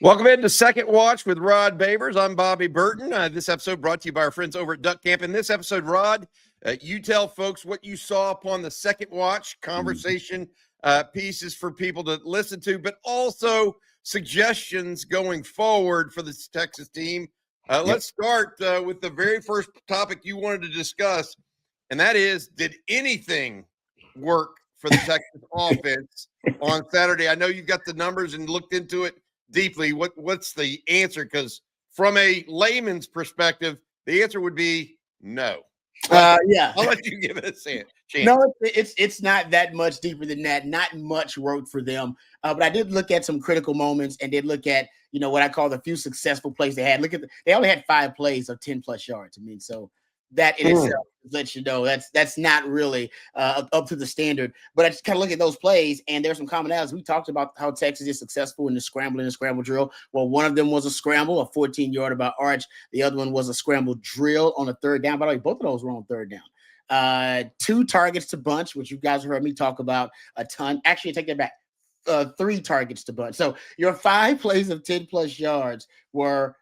Welcome into Second Watch with Rod Babers. I'm Bobby Burton. This episode brought to you by our friends over at Duck Camp. In this episode, Rod, you tell folks what you saw upon the Second Watch conversation pieces for people to listen to, but also suggestions going forward for this Texas team. Let's start with the very first topic you wanted to discuss, and that is, did anything work for the Texas offense on Saturday? I know you've got the numbers and looked into it deeply. What's the answer? Because from a layman's perspective, the answer would be no. Yeah, I'll let you give it a chance. No, it's not that much deeper than that. Not much worked for them, but I did look at some critical moments and did look at what I call the few successful plays they had. They only had 5 plays of 10+ yards. I mean, so that in itself lets you know that's not really up to the standard. But I just kind of look at those plays, and there's some commonalities. We talked about how Texas is successful in the scramble drill. Well, one of them was a scramble, a 14-yard by Arch. The other one was a scramble drill on a third down. By the way, both of those were on third down. 2 targets to bunch, which you guys have heard me talk about a ton. Actually, I take that back. 3 targets to bunch. So your 5 plays of 10+ yards were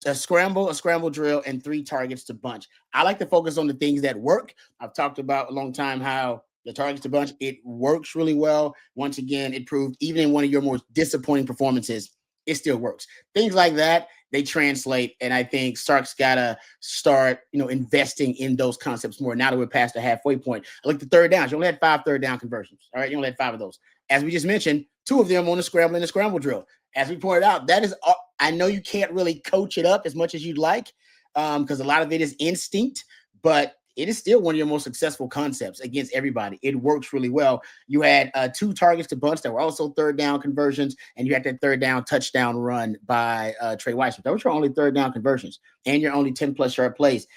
a scramble drill, and 3 targets to bunch. I like to focus on the things that work. I've talked about a long time how the targets to bunch, it works really well. Once again, it proved even in one of your more disappointing performances, it still works. Things like that, they translate, and I think Sark's got to start, investing in those concepts more now that we're past the halfway point. I looked at third downs. You only had 5 third down conversions. All right, you only had 5 of those. As we just mentioned, 2 of them on the scramble and the scramble drill. As we pointed out, that is, I know you can't really coach it up as much as you'd like because a lot of it is instinct, but it is still one of your most successful concepts against everybody. It works really well. You had 2 targets to bunch that were also third down conversions, and you had that third down touchdown run by Trey Weissman. Those were only third down conversions, and your only 10+ yard plays.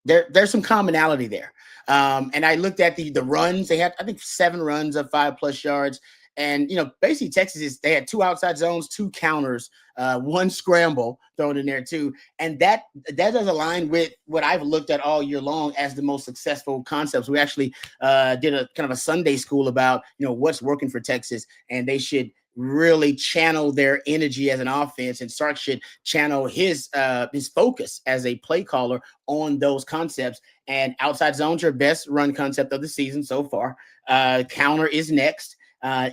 There's some commonality there. And I looked at the runs. They had, I think, 7 runs of 5+ yards. And, basically Texas they had 2 outside zones, 2 counters, 1 scramble thrown in there too. And that does align with what I've looked at all year long as the most successful concepts. We actually did a kind of a Sunday school about, what's working for Texas, and they should really channel their energy as an offense, and Sark should channel his focus as a play caller on those concepts. And outside zone's your best run concept of the season so far. Counter is next.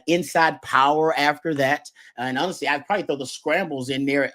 Inside power after that. And honestly, I'd probably throw the scrambles in there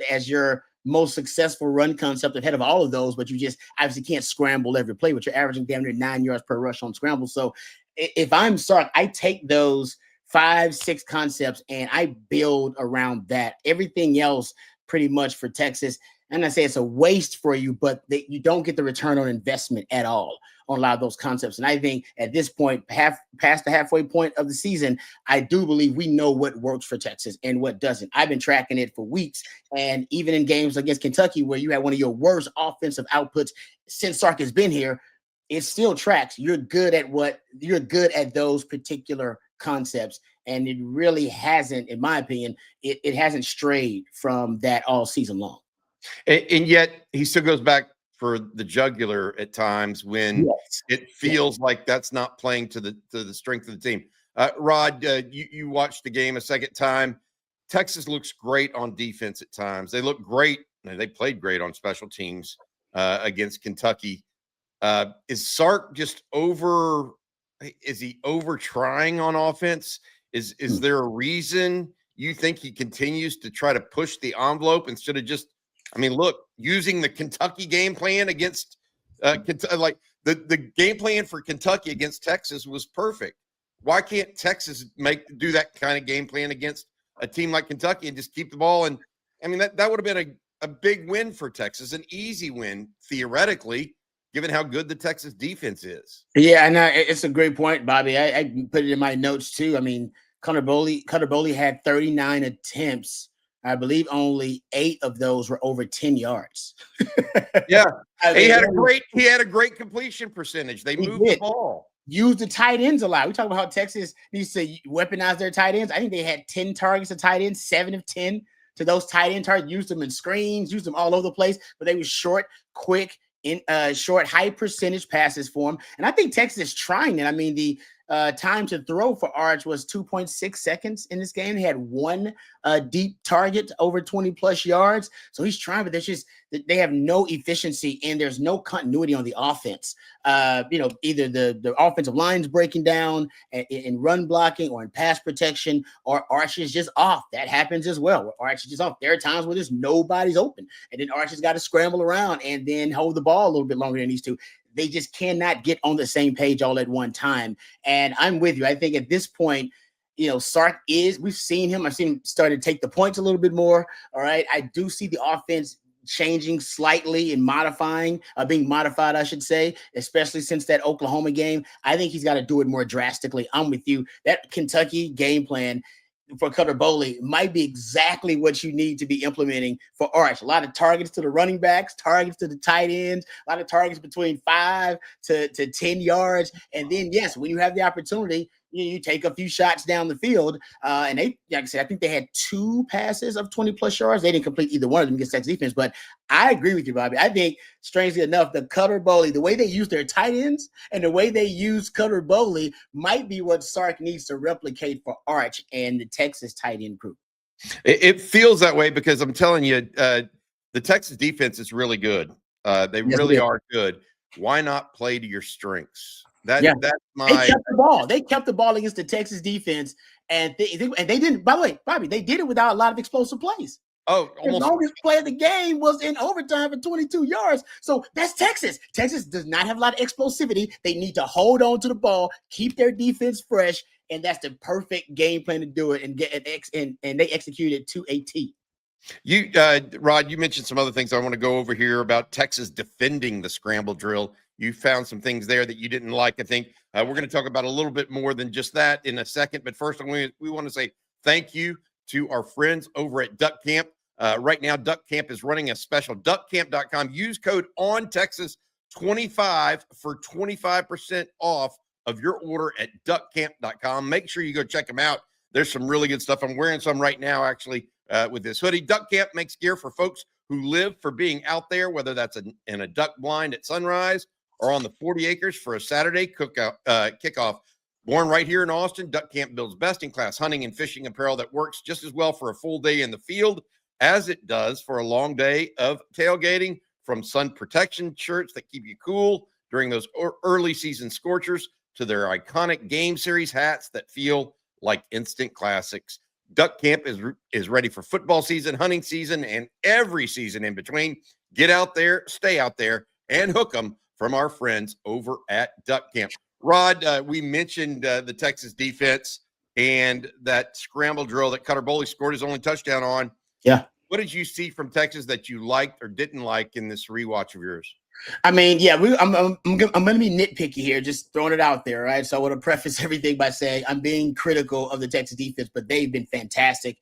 as your most successful run concept ahead of all of those, but you just obviously can't scramble every play, but you're averaging damn near 9 yards per rush on scramble. So if I'm Sark, I take those 5-6 concepts and I build around that. Everything else pretty much for Texas, and I say it's a waste for you, but you don't get the return on investment at all on a lot of those concepts. And I think at this point, past the halfway point of the season, I do believe we know what works for Texas and what doesn't. I've been tracking it for weeks. And even in games against Kentucky, where you had one of your worst offensive outputs since Sark has been here, it still tracks. You're good at those particular concepts. And it really hasn't, in my opinion, it hasn't strayed from that all season long. And yet he still goes back for the jugular at times when it feels like that's not playing to the strength of the team. Rod, you watched the game a second time. Texas looks great on defense at times. They look great. They played great on special teams against Kentucky. Is Sark just is he over trying on offense? Is there a reason you think he continues to try to push the envelope instead of just, using the Kentucky game plan against like the game plan for Kentucky against Texas was perfect. Why can't Texas do that kind of game plan against a team like Kentucky and just keep the ball? And that would have been a big win for Texas, an easy win theoretically, given how good the Texas defense is. Yeah, and it's a great point, Bobby. I put it in my notes too. Cutter Boley had 39 attempts. I believe only 8 of those were over 10 yards. Yeah. He had a great completion percentage. They moved the ball. Used the tight ends a lot. We talk about how Texas needs to weaponize their tight ends. I think they had 10 targets to tight ends, 7 of 10 to those tight end targets. Used them in screens, used them all over the place, but they were short, quick, short, high percentage passes for them. And I think Texas is trying it. time to throw for Arch was 2.6 seconds in this game. He had one deep target over 20 plus yards. So he's trying, but they have no efficiency and there's no continuity on the offense. Either the offensive line's breaking down in run blocking or in pass protection, or Arch is just off. That happens as well, where Arch is just off. There are times where there's nobody's open, and then Arch has got to scramble around and then hold the ball a little bit longer than these two. They just cannot get on the same page all at one time. And I'm with you. I think at this point, Sark we've seen him. I've seen him start to take the points a little bit more. All right. I do see the offense changing slightly and being modified, I should say, especially since that Oklahoma game. I think he's got to do it more drastically. I'm with you. That Kentucky game plan for Cutter Boley might be exactly what you need to be implementing for Arch. A lot of targets to the running backs, targets to the tight ends, a lot of targets between 5 to 10 yards. And then, yes, when you have the opportunity, you take a few shots down the field. And they, like I said, I think they had 2 passes of 20 plus yards. They didn't complete either one of them against Texas defense. But I agree with you, Bobby. I think, strangely enough, the Cutter Boley, the way they use their tight ends and the way they use Cutter Boley might be what Sark needs to replicate for Arch and the Texas tight end group. It feels that way because I'm telling you, the Texas defense is really good. They really are good. Why not play to your strengths? That's my. They kept the ball. They kept the ball against the Texas defense, and they didn't. By the way, Bobby, they did it without a lot of explosive plays. Oh, the longest play of the game was in overtime for 22 yards. So that's Texas. Texas does not have a lot of explosivity. They need to hold on to the ball, keep their defense fresh, and that's the perfect game plan to do it. And they executed to a T. You, Rod, you mentioned some other things I want to go over here about Texas defending the scramble drill. You found some things there that you didn't like. I think we're going to talk about a little bit more than just that in a second. But first, we want to say thank you to our friends over at Duck Camp. Right now, Duck Camp is running a special. Duckcamp.com. Use code ONTEXAS25 for 25% off of your order at duckcamp.com. Make sure you go check them out. There's some really good stuff. I'm wearing some right now, actually, with this hoodie. Duck Camp makes gear for folks who live for being out there, whether that's in a duck blind at sunrise or on the 40 acres for a Saturday kickoff. Born right here in Austin, Duck Camp builds best-in-class hunting and fishing apparel that works just as well for a full day in the field as it does for a long day of tailgating, from sun protection shirts that keep you cool during those early season scorchers to their iconic game series hats that feel like instant classics. Duck Camp is ready for football season, hunting season, and every season in between. Get out there, stay out there, and hook them from our friends over at Duck Camp. Rod, we mentioned the Texas defense and that scramble drill that Cutter Boley scored his only touchdown on. Yeah. What did you see from Texas that you liked or didn't like in this rewatch of yours? I mean, yeah, I'm going to be nitpicky here, just throwing it out there, right? So I want to preface everything by saying I'm being critical of the Texas defense, but they've been fantastic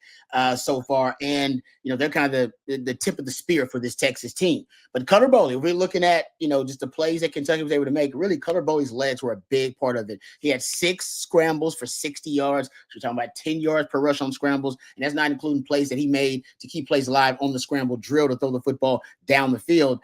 so far. And, they're kind of the tip of the spear for this Texas team. But Cutter Boley, if we're looking at, just the plays that Kentucky was able to make, really Cutter Boley's legs were a big part of it. He had 6 scrambles for 60 yards. So we're talking about 10 yards per rush on scrambles. And that's not including plays that he made to keep plays alive on the scramble drill to throw the football down the field.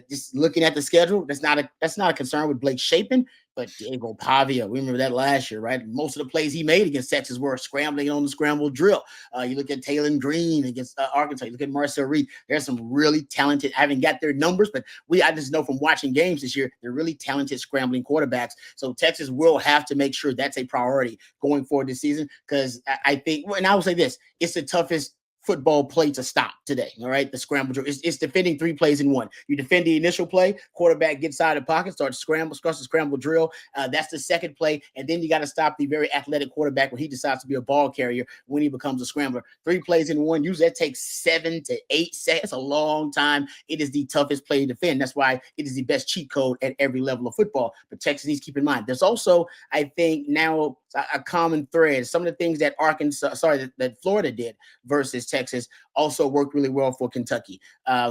Just looking at the schedule, that's not a concern with Blake Shapen, but Diego Pavia, we remember that last year, right? Most of the plays he made against Texas were scrambling on the scramble drill. You look at Taylor Green against Arkansas. You look at Marcel Reed. There's some really talented. I haven't got their numbers, but I just know from watching games this year, they're really talented scrambling quarterbacks. So Texas will have to make sure that's a priority going forward this season, because I think, and I will say this, it's the toughest football play to stop today. All right. The scramble drill. It's defending 3 plays in one. You defend the initial play, quarterback gets out of the pocket, starts the scramble drill. That's the second play. And then you got to stop the very athletic quarterback when he decides to be a ball carrier when he becomes a scrambler. 3 plays in one. Usually that takes 7 to 8 seconds. That's a long time. It is the toughest play to defend. That's why it is the best cheat code at every level of football. But Texas needs to keep in mind. There's also, I think, now a common thread. Some of the things that that Florida did versus Texas also worked really well for Kentucky.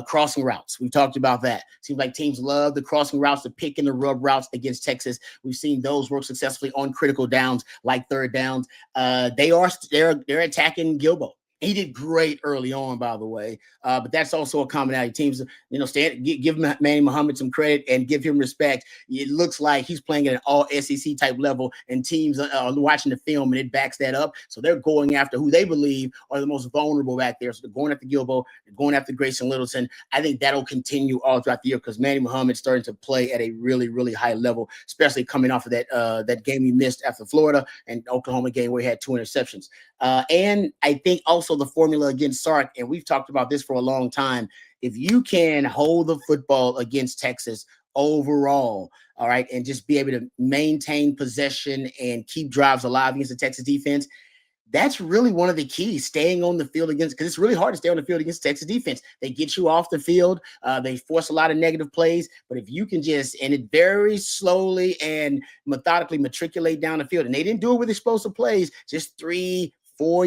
Crossing routes. We talked about that. Seems like teams love the crossing routes, the pick and the rub routes against Texas. We've seen those work successfully on critical downs like third downs. They're attacking Gilbo He did great early on, by the way. But that's also a commonality. Teams, give Manny Muhammad some credit and give him respect. It looks like he's playing at an all SEC type level, and teams are watching the film, and it backs that up. So they're going after who they believe are the most vulnerable back there. So they're going after Gilbo, they're going after Grayson Littleton. I think that'll continue all throughout the year because Manny Muhammad's starting to play at a really, really high level, especially coming off of that game he missed after Florida and Oklahoma game where he had 2 interceptions. And I think also the formula against Sark, and we've talked about this for a long time, if you can hold the football against Texas overall, all right, and just be able to maintain possession and keep drives alive against the Texas defense, that's really one of the keys, staying on the field against, because it's really hard to stay on the field against Texas defense. They get you off the field. They force a lot of negative plays. But if you can just, and it very slowly and methodically matriculate down the field, and they didn't do it with explosive plays, just 3-4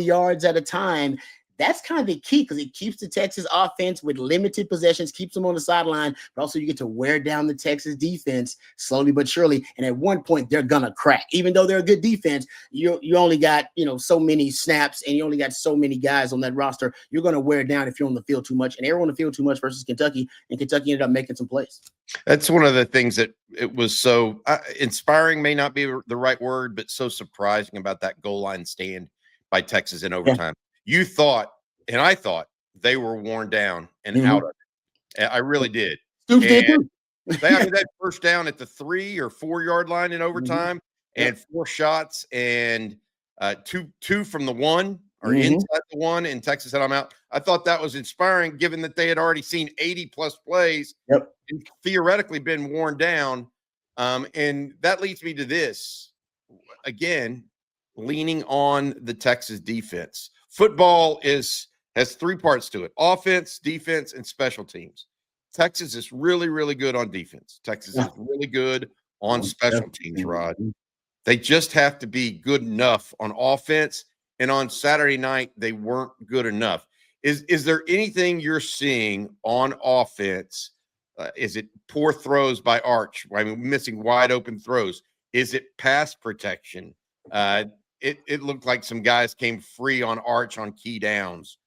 yards at a time. That's kind of the key because it keeps the Texas offense with limited possessions, keeps them on the sideline, but also you get to wear down the Texas defense slowly but surely. And at one point, they're going to crack. Even though they're a good defense, you only got, so many snaps and you only got so many guys on that roster. You're going to wear down if you're on the field too much. And they were on the field too much versus Kentucky, and Kentucky ended up making some plays. That's one of the things that it was so inspiring, may not be the right word, but so surprising about that goal line stand by Texas in overtime. Yeah. You thought, and I thought, they were worn down and out of it. I really did. And they had that first down at the 3 or 4 yard line in overtime, and 4 shots and two from the 1 or inside the 1, and Texas said, I'm out. I thought that was inspiring, given that they had already seen 80 plus plays and theoretically been worn down. And that leads me to this again, leaning on the Texas defense. Football has 3 parts to it: offense, defense, and special teams. Texas is really, really good on defense. Texas is really good on special teams, Rod. They just have to be good enough on offense, and on Saturday night, they weren't good enough. Is there anything you're seeing on offense? Is it poor throws by Arch? I mean, missing wide open throws. Is it pass protection? It looked like some guys came free on Arch on key downs.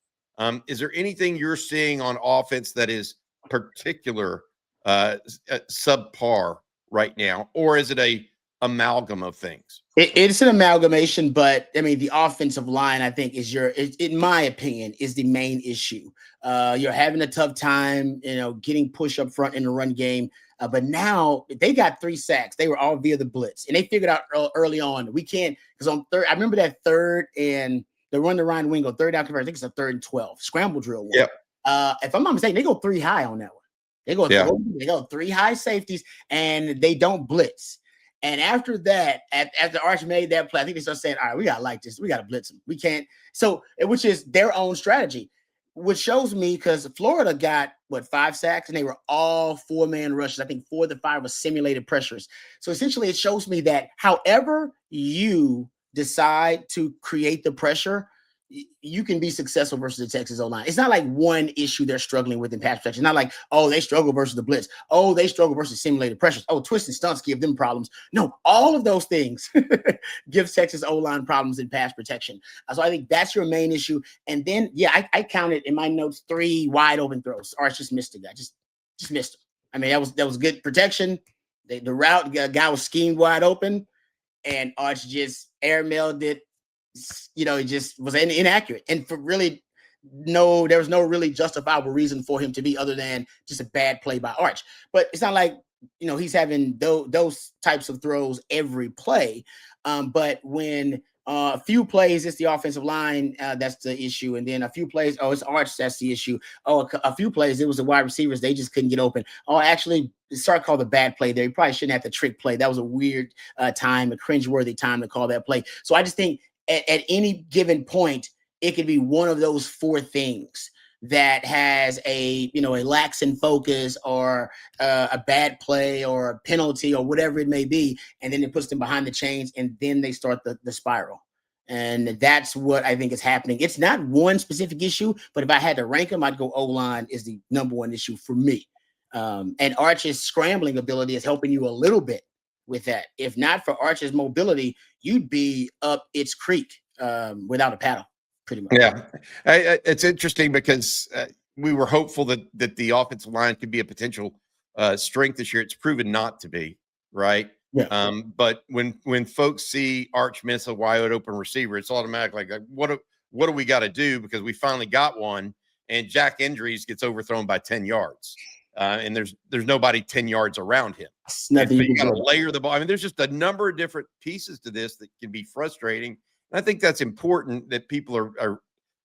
Is there anything you're seeing on offense that is particular subpar right now, or is it a amalgam of things? It's an amalgamation, but I mean, the offensive line, I think, in my opinion, is the main issue. You're having a tough time, getting push up front in the run game. But now they got 3 sacks. They were all via the blitz, and they figured out early on we can't, because on third, I remember that third and the run to Ryan Wingo, third down conversion. I think it's a 3rd and 12 scramble drill one. If I'm not mistaken, they go 3 high on that one. They go 3 high safeties, and they don't blitz. And after that, after Arch made that play, I think they started saying, all right, we got to like this. We got to blitz them. We can't. So, which is their own strategy, which shows me, because Florida got, 5 sacks, and they were all 4-man rushes. I think 4 of the 5 were simulated pressures. So essentially it shows me that however you decide to create the pressure, you can be successful versus the Texas O-line. It's not like one issue they're struggling with in pass protection. It's not like, oh, they struggle versus the blitz. Oh, they struggle versus simulated pressures. Oh, twists and stunts give them problems. No, all of those things give Texas O-line problems in pass protection. So I think that's your main issue. And then, I counted in my notes 3 wide open throws. Arch just missed a guy. Just missed him. I mean, that was good protection. The route, the guy was schemed wide open, and Arch just airmailed it. It just was inaccurate, and there was no really justifiable reason for him to be, other than just a bad play by Arch. But it's not like he's having those types of throws every play. But when a few plays, it's the offensive line that's the issue, and then a few plays, it's Arch that's the issue. A few plays, it was the wide receivers, they just couldn't get open. Actually, Sark called a bad play there. He probably shouldn't have the trick play. That was a weird time, a cringeworthy time to call that play. So I just think at any given point, it could be one of those 4 things that has a lax in focus, or a bad play, or a penalty, or whatever it may be, and then it puts them behind the chains, and then they start the spiral. And that's what I think is happening. It's not one specific issue, but if I had to rank them, I'd go O-line is the number 1 issue for me. And Arch's scrambling ability is helping you a little bit with that. If not for Arch's mobility, you'd be up its creek without a paddle. pretty much. Yeah, it's interesting because we were hopeful that the offensive line could be a potential strength this year. It's proven not to be, right? Yeah. But when folks see Arch miss a wide open receiver, it's automatic like what do we got to do, because we finally got one, and Jack Andrews gets overthrown by 10 yards. And there's nobody 10 yards around him. And so you got to layer the ball. I mean, there's just a number of different pieces to this that can be frustrating. And I think that's important that people are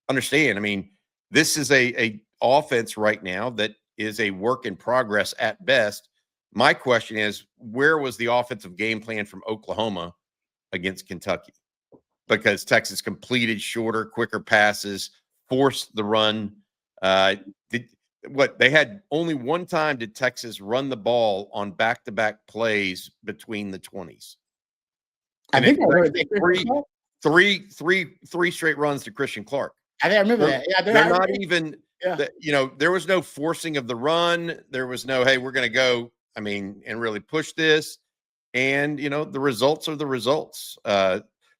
understand. I mean, this is a offense right now that is a work in progress at best. My question is, where was the offensive game plan from Oklahoma against Kentucky? Because Texas completed shorter, quicker passes, forced the run. They had only one time did Texas run the ball on back-to-back plays between the 20s. And I think I heard three straight runs to Christian Clark. I remember that. Yeah, they're not even. Yeah. There was no forcing of the run. There was no, hey, we're going to go. I mean, and really push this. And the results are the results.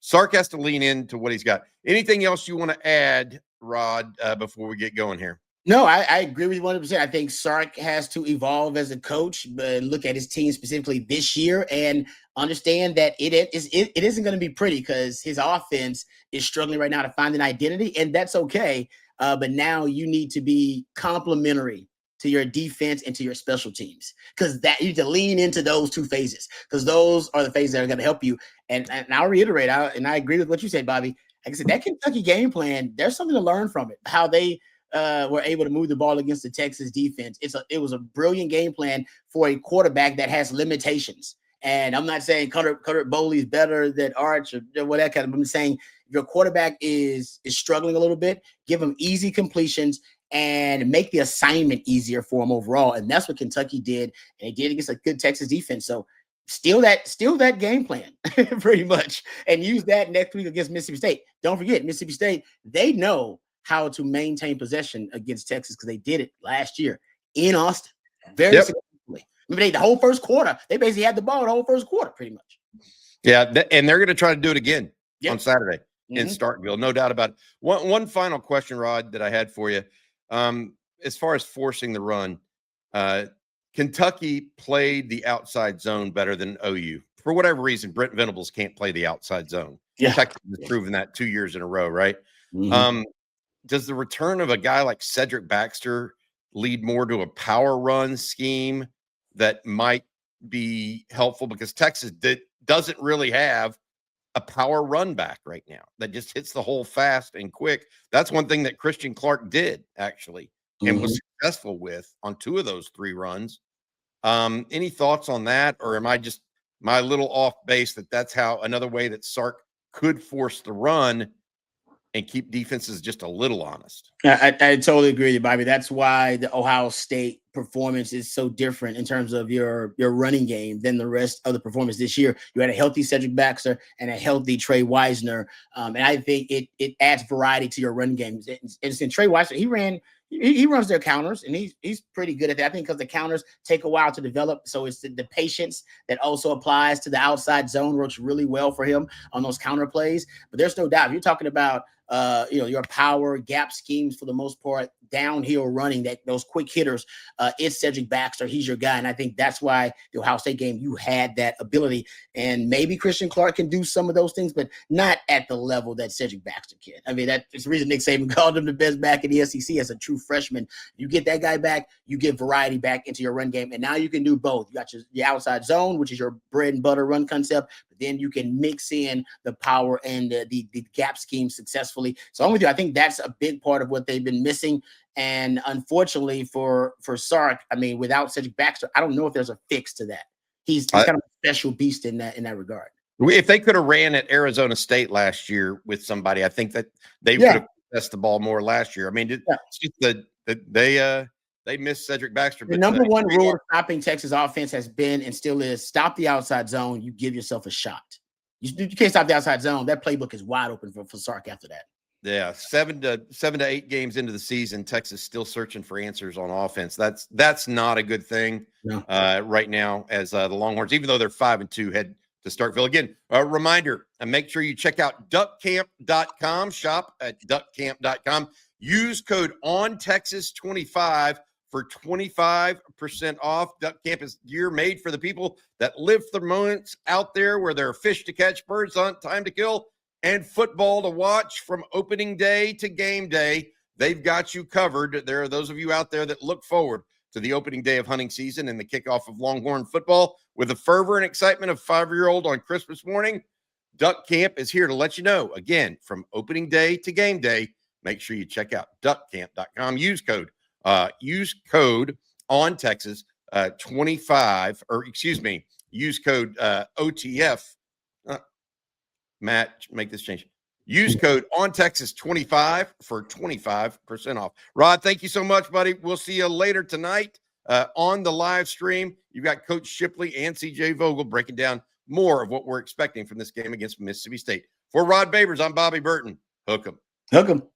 Sark has to lean into what he's got. Anything else you want to add, Rod, before we get going here? No, I agree with you 100%. I think Sark has to evolve as a coach, but look at his team specifically this year and understand that it isn't going to be pretty, because his offense is struggling right now to find an identity, and that's okay. But now you need to be complementary to your defense and to your special teams, because that you need to lean into those two phases, because those are the phases that are going to help you. And I'll reiterate, and I agree with what you said, Bobby. Like I said, that Kentucky game plan, there's something to learn from it. How they were able to move the ball against the Texas defense. It was a brilliant game plan for a quarterback that has limitations. And I'm not saying Cutter Bowley is better than Arch or what that kind of. I'm saying if your quarterback is struggling a little bit, give him easy completions and make the assignment easier for him overall. And that's what Kentucky did, and they did against a good Texas defense. So steal that game plan pretty much, and use that next week against Mississippi State. Don't forget, Mississippi State, they know how to maintain possession against Texas, because they did it last year in Austin very successfully. Remember, the whole first quarter, they basically had the ball the whole first quarter, pretty much. Yeah, and they're going to try to do it again on Saturday in Starkville, no doubt about it. One final question, Rod, that I had for you. As far as forcing the run, Kentucky played the outside zone better than OU. For whatever reason, Brent Venables can't play the outside zone. Yeah. Texas has proven that 2 years in a row, right? Mm-hmm. Does the return of a guy like Cedric Baxter lead more to a power run scheme that might be helpful? Because Texas doesn't really have a power run back right now that just hits the hole fast and quick. That's one thing that Christian Clark did, actually, and was successful with on 2 of those 3 runs. Any thoughts on that? Or am I just my little off base that's how another way that Sark could force the run and keep defenses just a little honest? I totally agree with you, Bobby. That's why the Ohio State performance is so different in terms of your running game than the rest of the performance this year. You had a healthy Cedric Baxter and a healthy Trey Wisner, and I think it adds variety to your run game. And Trey Wisner, he runs their counters, and he's pretty good at that. I think because the counters take a while to develop, so it's the patience that also applies to the outside zone works really well for him on those counter plays. But there's no doubt, if you're talking about your power gap schemes for the most part, downhill running, that those quick hitters, it's Cedric Baxter. He's your guy. And I think that's why the Ohio State game, you had that ability. And maybe Christian Clark can do some of those things, but not at the level that Cedric Baxter can. I mean, that's the reason Nick Saban called him the best back in the SEC as a true freshman. You get that guy back, you get variety back into your run game. And now you can do both. You got your outside zone, which is your bread and butter run concept. But then you can mix in the power and the gap scheme successfully. So I'm with you. I think that's a big part of what they've been missing. And unfortunately for Sark, I mean, without Cedric Baxter, I don't know if there's a fix to that. He's kind of a special beast in that regard. If they could have ran at Arizona State last year with somebody, I think that they would have possessed the ball more last year. I mean, it's just they missed Cedric Baxter. The number one rule of stopping Texas offense has been and still is stop the outside zone. You give yourself a shot. You can't stop the outside zone. That playbook is wide open for Sark after that. Yeah, 7 to 8 games into the season, Texas still searching for answers on offense. That's not a good thing right now. As the Longhorns, even though they're 5-2, head to Starkville. Again, a reminder, and make sure you check out duckcamp.com, shop at duckcamp.com. Use code ONTexas25 for 25% off. Duck Camp is gear made for the people that live for the moments out there where there are fish to catch, birds on time to kill, and football to watch from opening day to game day. They've got you covered. There are those of you out there that look forward to the opening day of hunting season and the kickoff of Longhorn football with the fervor and excitement of 5-year-old on Christmas morning. Duck Camp is here to let you know, again, from opening day to game day. Make sure you check out duckcamp.com. Use code on Texas 25, or excuse me, use code OTF. Matt, make this change. Use code on Texas 25 for 25% off. Rod, thank you so much, buddy. We'll see you later tonight on the live stream. You've got Coach Shipley and CJ Vogel breaking down more of what we're expecting from this game against Mississippi State. For Rod Babers, I'm Bobby Burton. Hook 'em. Hook 'em.